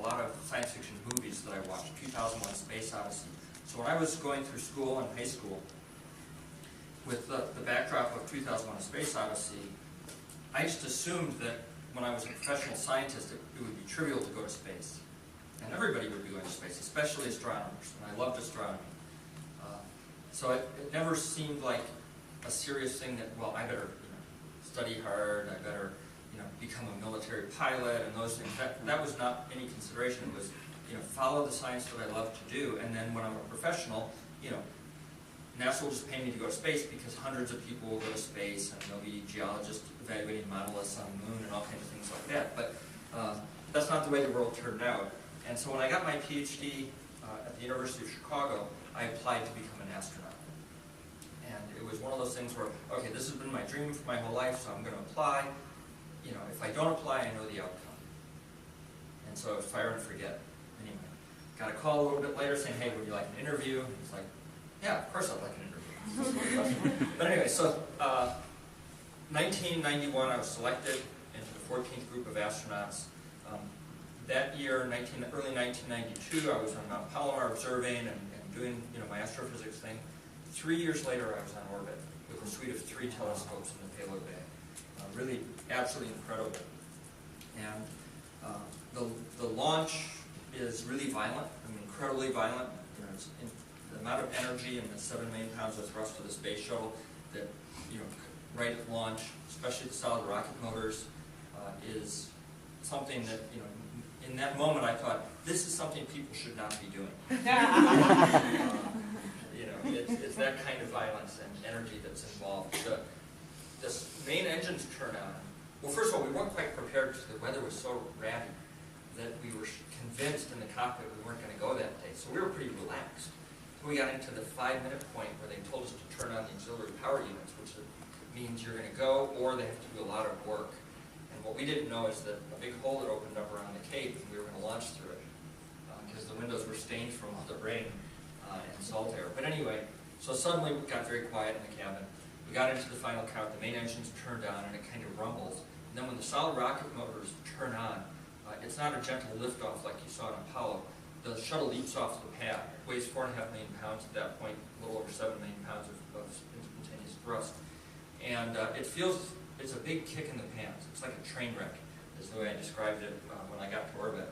lot of science fiction movies that I watched, 2001: Space Odyssey. So when I was going through school in high school, with the backdrop of 2001: Space Odyssey, I just assumed that when I was a professional scientist, it would be trivial to go to space. And everybody would be going to space, especially astronomers, and I loved astronomy. So it never seemed like a serious thing that, well, I better study hard, I better become a military pilot and those things. That was not any consideration. It was follow the science that I love to do, and then when I'm a professional, NASA will just pay me to go to space because hundreds of people will go to space, and there'll be geologists evaluating monoliths on the moon and all kinds of things like that. But that's not the way the world turned out. And so when I got my PhD at the University of Chicago, I applied to become an astronaut. And it was one of those things where, okay, this has been my dream for my whole life, so I'm going to apply. If I don't apply, I know the outcome. And so it's fire and forget. Anyway, got a call a little bit later saying, hey, would you like an interview? And it's like, yeah, of course I'd like an interview. But anyway, so 1991, I was selected into the 14th group of astronauts. That year, early 1992, I was on Mount Palomar observing and doing my astrophysics thing. 3 years later, I was on orbit with a suite of 3 telescopes in the payload bay. Really, absolutely incredible. And the launch is really violent, incredibly violent. The amount of energy and the 7 million pounds of thrust of the space shuttle that right at launch, especially the solid rocket motors, is something that in that moment I thought, this is something people should not be doing. It's that kind of violence and energy that's involved. The main engines turn on. Well, first of all, we weren't quite prepared because the weather was so ratty that we were convinced in the cockpit we weren't going to go that day. So we were pretty relaxed. So we got into the 5-minute point where they told us to turn on the auxiliary power units, which means you're going to go or they have to do a lot of work. And what we didn't know is that a big hole had opened up around the cape and we were going to launch through it because the windows were stained from all the rain and salt air. But anyway, so suddenly it got very quiet in the cabin. We got into the final count, the main engines turned on and it kind of rumbles. And then when the solid rocket motors turn on, it's not a gentle liftoff like you saw in Apollo. The shuttle leaps off the pad. It weighs 4.5 million pounds at that point, a little over 7 million pounds of instantaneous thrust. And it's a big kick in the pants. It's like a train wreck, is the way I described it when I got to orbit.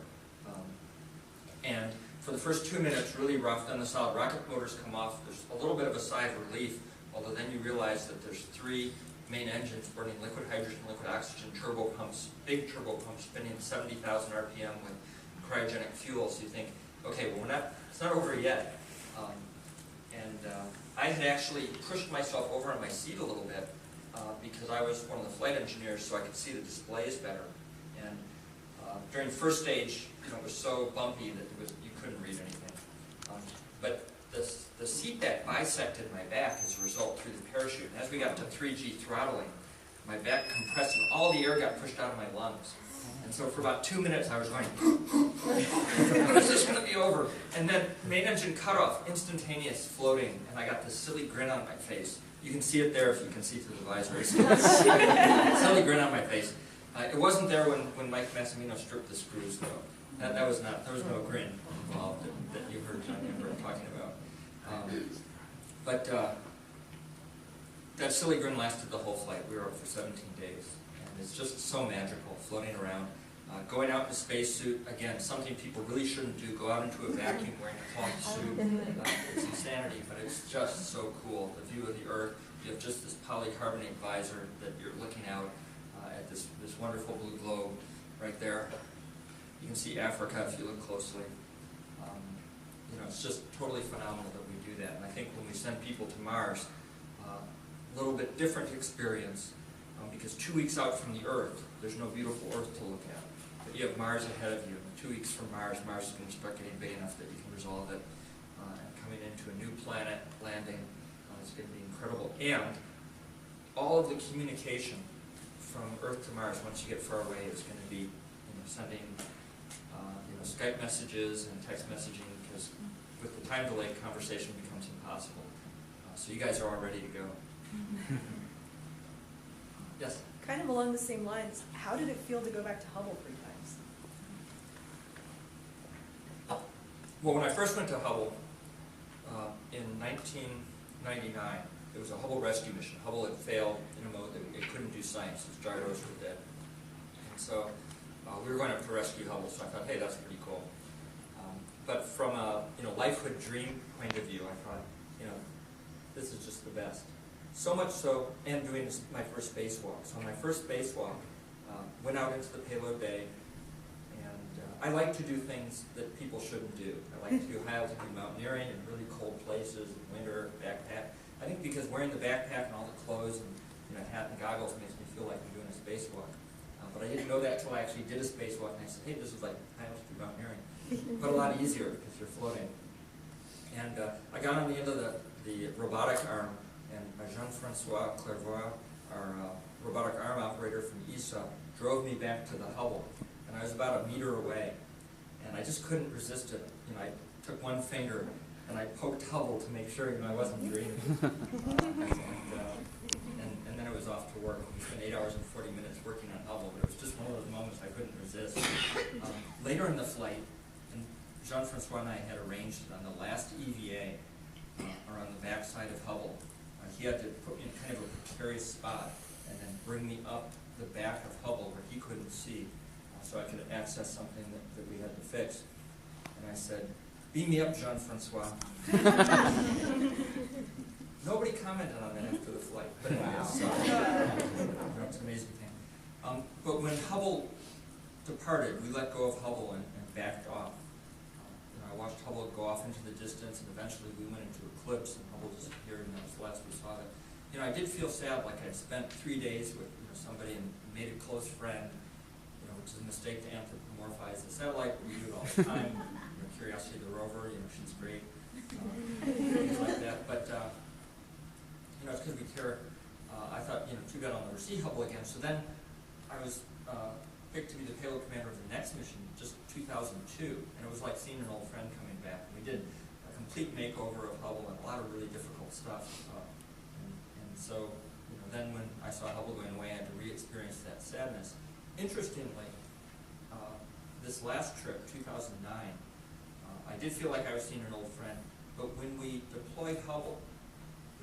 And for the first 2 minutes, really rough. Then the solid rocket motors come off. There's a little bit of a sigh of relief, although then you realize that there's 3 main engines burning liquid hydrogen, liquid oxygen, turbo pumps, big turbo pumps spinning at 70,000 RPM with cryogenic fuel. So you think, okay, well, it's not over yet. I had actually pushed myself over on my seat a little bit because I was one of the flight engineers, so I could see the displays better. And during the first stage, it was so bumpy that you couldn't read anything. But the seat back bisected my back as a result through the parachute. And as we got to 3G throttling, my back compressed and all the air got pushed out of my lungs. And so for about 2 minutes I was going, when is this going to be over? And then main engine cutoff, instantaneous floating, and I got this silly grin on my face. You can see it there if you can see through the visor. Silly grin on my face. It wasn't there when Mike Massimino stripped the screws, though. There was no grin involved that you heard John Ember talking about. But that silly grin lasted the whole flight. We were up for 17 days. And it's just so magical, floating around. Going out in a spacesuit, again, something people really shouldn't do. Go out into a vacuum wearing a cloth suit. It's insanity, but it's just so cool. The view of the Earth, you have just this polycarbonate visor that you're looking out at this wonderful blue globe right there. You can see Africa if you look closely. It's just totally phenomenal that we do that. And I think when we send people to Mars, a little bit different experience because 2 weeks out from the Earth, there's no beautiful Earth to look at. But you have Mars ahead of you. 2 weeks from Mars is going to start getting big enough that you can resolve it. And coming into a new planet, landing, is going to be incredible. And all of the communication from Earth to Mars, once you get far away, is going to be sending Skype messages and text messaging, because with the time delay, conversation becomes impossible. So you guys are all ready to go. Yes? Kind of along the same lines, how did it feel to go back to Hubble 3 times? Well, when I first went to Hubble in 1999, it was a Hubble rescue mission. Hubble had failed in a mode that it couldn't do science. Its gyros were dead. And so we were going up to rescue Hubble, so I thought, hey, that's pretty cool. But from a lifehood dream point of view, I thought, this is just the best. So much so, and doing my first spacewalk. So on my first spacewalk, went out into the payload bay, and I like to do things that people shouldn't do. I like to do high altitude mountaineering in really cold places, in winter, backpack. I think because wearing the backpack and all the clothes and hat and goggles makes me feel like I'm doing a spacewalk. But I didn't know that until I actually did a spacewalk, and I said, hey, this is like high altitude mountaineering, but a lot easier because you're floating. And I got on the end of the robotic arm, and Jean-Francois Clairvoy, our robotic arm operator from ESA, drove me back to the Hubble, and I was about a meter away, and I just couldn't resist it. I took one finger and I poked Hubble to make sure I wasn't dreaming. And then it was off to work. We spent 8 hours and 40 minutes working on Hubble, but it was just one of those moments I couldn't resist. Later in the flight, and Jean-Francois and I had arranged on the last EVA, or on the back side of Hubble, he had to put me in kind of a precarious spot and then bring me up the back of Hubble where he couldn't see, so I could access something that we had to fix. And I said, beam me up, Jean-Francois. Nobody commented on that after the flight, but anyway, it's an amazing thing. But when Hubble departed, we let go of Hubble and backed off. I watched Hubble go off into the distance, and eventually we went into eclipse, and Hubble disappeared, and that was the last we saw of it. I did feel sad, like I'd spent 3 days with somebody and made a close friend, which is a mistake to anthropomorphize the satellite. We do it all the time. Curiosity the rover, she's great, things like that. But it's because we care. I thought, too bad I'll never see Hubble again. So then I was picked to be the payload commander of the next mission, just 2002, and it was like seeing an old friend coming back. We did a complete makeover of Hubble and a lot of really difficult stuff. And so, then when I saw Hubble going away, I had to re-experience that sadness. Interestingly, this last trip, 2009, I did feel like I was seeing an old friend, but when we deployed Hubble,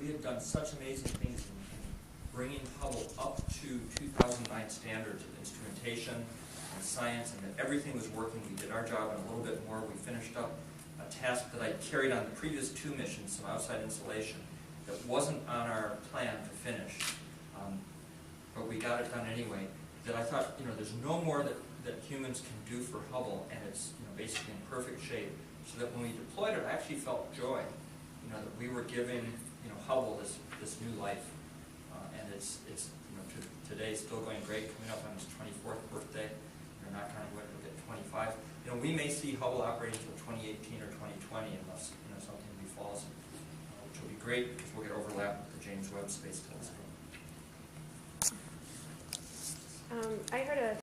we had done such amazing things in bringing Hubble up to 2009 standards of instrumentation and science, and that everything was working. We did our job and a little bit more. We finished up a task that I carried on the previous 2 missions, some outside insulation, that wasn't on our plan to finish, but we got it done anyway. That I thought, there's no more that humans can do for Hubble, and it's basically in perfect shape. So that when we deployed it, I actually felt joy, that we were giving, Hubble this new life, and it's today still going great, coming up on its 24th birthday. Not counting when it'll get 25. We may see Hubble operating until 2018 or 2020 unless something befalls, which will be great because we'll get overlap with the James Webb Space Telescope. I heard a